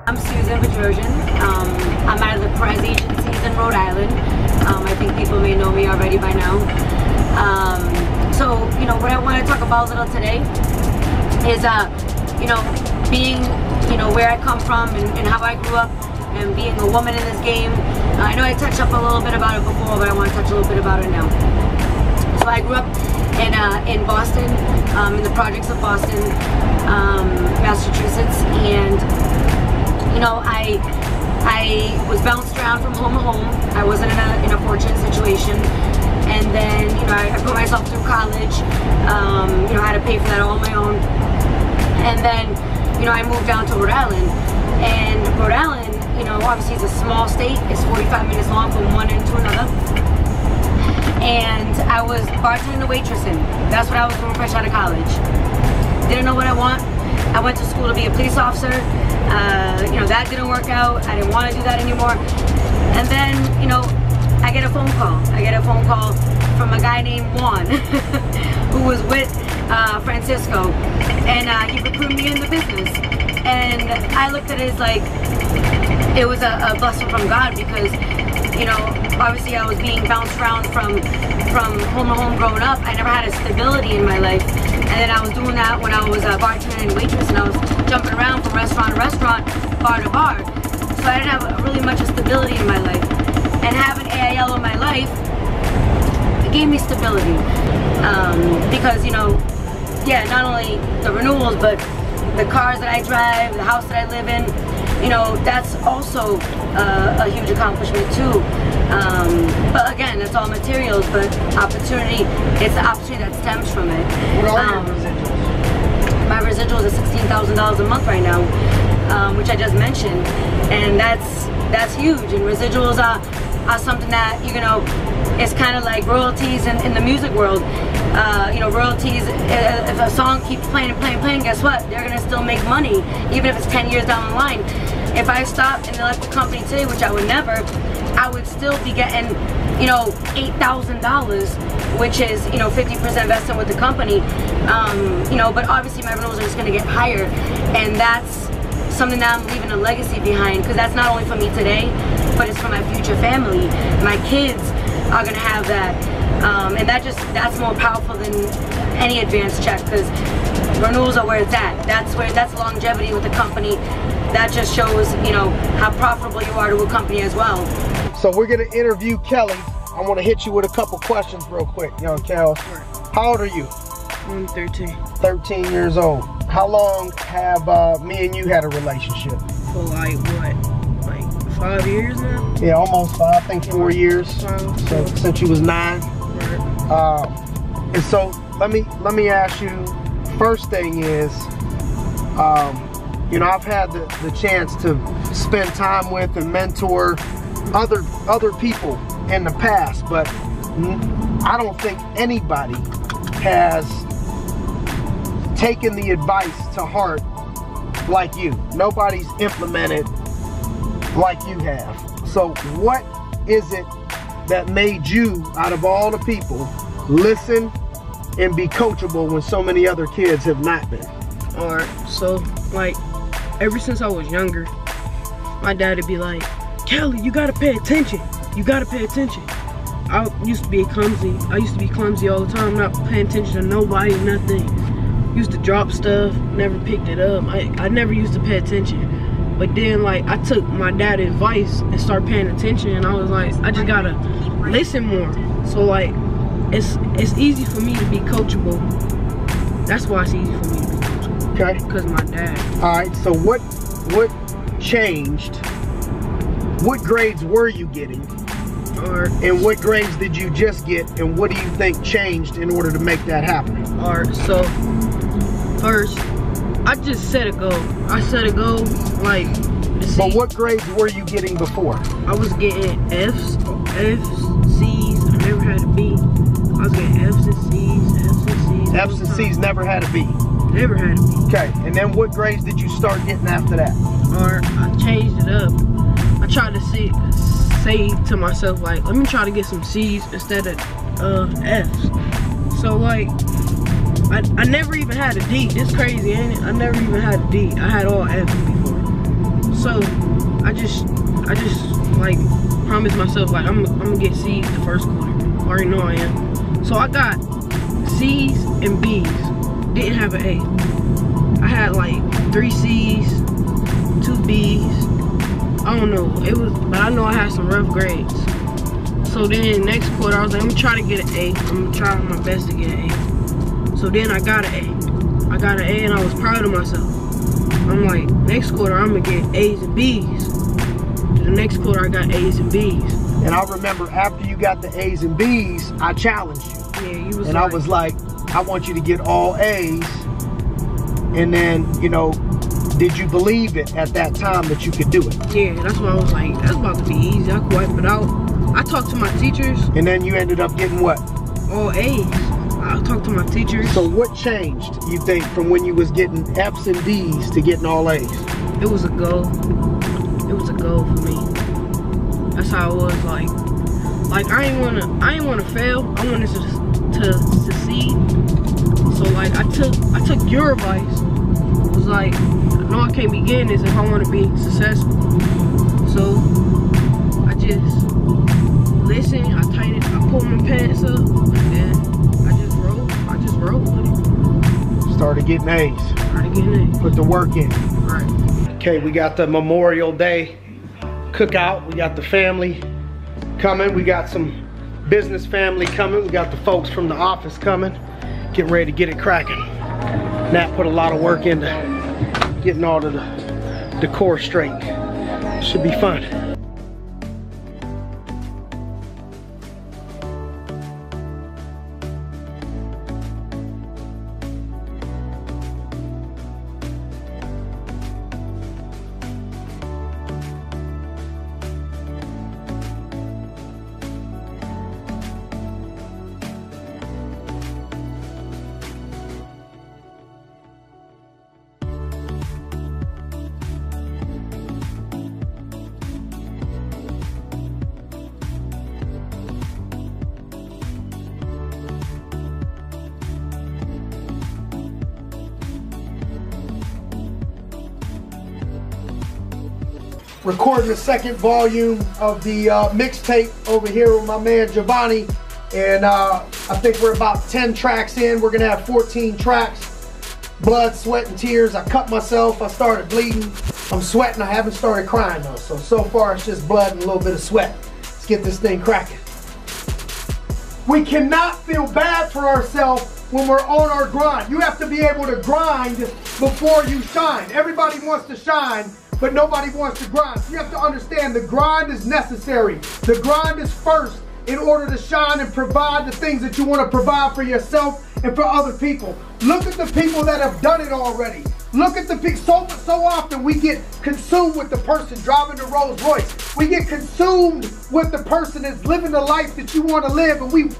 I'm Susan Bedrosian. I'm out of the Perez agencies in Rhode Island. I think people may know me already by now. So, you know, what I want to talk about a little today is, you know, being, you know, where I come from and how I grew up and being a woman in this game. I know I touched up a little bit about it before, but I want to touch a little bit about it now. So I grew up in Boston, in the projects of Boston, Massachusetts, and you know, I was bounced around from home to home. I wasn't in a fortunate situation, and then you know I put myself through college. You know, I had to pay for that all on my own, and then you know I moved down to Rhode Island, and Rhode Island, you know, obviously it's a small state. It's 45 minutes long from one end to another. And I was bartending and waitressing. That's what I was doing fresh out of college. Didn't know what I want. I went to school to be a police officer. You know, that didn't work out. I didn't want to do that anymore. And then, you know, I get a phone call. I get a phone call from a guy named Juan who was with Francisco. And he recruited me in the business. And I looked at it as like, it was a blessing from God because, you know, obviously I was being bounced around from home to home growing up. I never had a stability in my life. And then I was doing that when I was a bartender and waitress, and I was jumping around from restaurant to restaurant, bar to bar. So I didn't have really much of stability in my life. And having AIL in my life, it gave me stability. Because, you know, yeah, not only the renewals, but the cars that I drive, the house that I live in, you know, that's also a huge accomplishment too. But again, that's all materials, but opportunity, it's the opportunity that stems from it. What are your residuals? My residuals are $16,000 a month right now, which I just mentioned, and that's huge. And residuals are something that, you know, it's kind of like royalties in the music world. You know, royalties, if a song keeps playing and playing and playing, guess what? They're going to still make money, even if it's 10 years down the line. If I stopped and left the company today, which I would never, I would still be getting, you know, $8,000, which is, you know, 50% invested with the company. You know, but obviously my renewals are just going to get higher, and that's something that I'm leaving a legacy behind, because that's not only for me today, but it's for my future family. My kids are going to have that. And that's more powerful than any advance check, because renewals are where it's at. That's longevity with the company. That just shows, you know, how profitable you are to a company as well. So we're gonna interview Kelly. I want to hit you with a couple questions real quick, young Kel. How old are you? I'm 13. 13 years old. How long have me and you had a relationship? For like what? Like 5 years now? Yeah, almost 5. I think 4 years. So since you was 9. And so let me ask you. First thing is, you know, I've had the chance to spend time with and mentor other people in the past, but I don't think anybody has taken the advice to heart like you. Nobody's implemented like you have. So what is it that made you, out of all the people, listen and be coachable when so many other kids have not been? Alright, so like ever since I was younger, my dad would be like, Kelly, you gotta pay attention. You gotta pay attention. I used to be clumsy. I used to be clumsy all the time, not paying attention to nobody, nothing. Used to drop stuff, never picked it up. I never used to pay attention. But then like I took my dad's advice and started paying attention, and I was like, I just gotta listen more. So like it's easy for me to be coachable. That's why it's easy for me to be coachable. Okay. Because my dad. Alright, so what changed? What grades were you getting? And what grades did you just get, and what do you think changed in order to make that happen? Alright, so first I just set a goal. I set a goal like But what grades were you getting before? I was getting F's, C's, I never had a B. I was getting F's and C's, F's and C's. F's and C's, never had a B. Never had a B. Okay, and then what grades did you start getting after that? Or I changed it up. I tried to say to myself, like, let me try to get some C's instead of F's. So like, I never even had a D. It's crazy, ain't it? I never even had a D. I had all F's before. So I just like promised myself like I'm gonna get C's the first quarter. I already know I am. So I got C's and B's. Didn't have an A. I had like 3 C's, 2 B's. I don't know. It was, but I know I had some rough grades. So then next quarter I was like, I'm gonna try to get an A. I'm gonna try my best to get an A. So then I got an A. I got an A and I was proud of myself. I'm like, next quarter I'm gonna get A's and B's. The next quarter I got A's and B's. And I remember after you got the A's and B's, I challenged you. Yeah, you was and I was like, I want you to get all A's. And then, you know, did you believe it at that time that you could do it? Yeah, that's why I was like, that's about to be easy. I could wipe it out. I talked to my teachers. And then you ended up getting what? All A's. I talked to my teachers. So what changed, you think, from when you was getting F's and D's to getting all A's? It was a goal. It was a goal for me. That's how it was. Like I ain't wanna fail. I wanted to succeed. So like I took your advice. It was like, no, I can't begin this if I want to be successful. So I just listened. I pulled my pants up, and then I just rolled with it. Started getting A's. Started getting A's. Put the work in. Right. Okay, we got the Memorial Day cookout. We got the family coming. We got some business family coming. We got the folks from the office coming. Getting ready to get it cracking. Nat put a lot of work into getting all of the decor straight. Should be fun. Recording the second volume of the mixtape over here with my man Giovanni, and I think we're about 10 tracks in. We're gonna have 14 tracks. Blood, sweat, and tears. I cut myself. I started bleeding. I'm sweating. I haven't started crying though. So far it's just blood and a little bit of sweat. Let's get this thing cracking. We cannot feel bad for ourselves when we're on our grind. You have to be able to grind before you shine. Everybody wants to shine, but nobody wants to grind. So you have to understand the grind is necessary. The grind is first in order to shine and provide the things that you want to provide for yourself and for other people. Look at the people that have done it already. Look at the people. So often we get consumed with the person driving the Rolls Royce. We get consumed with the person that's living the life that you want to live, and we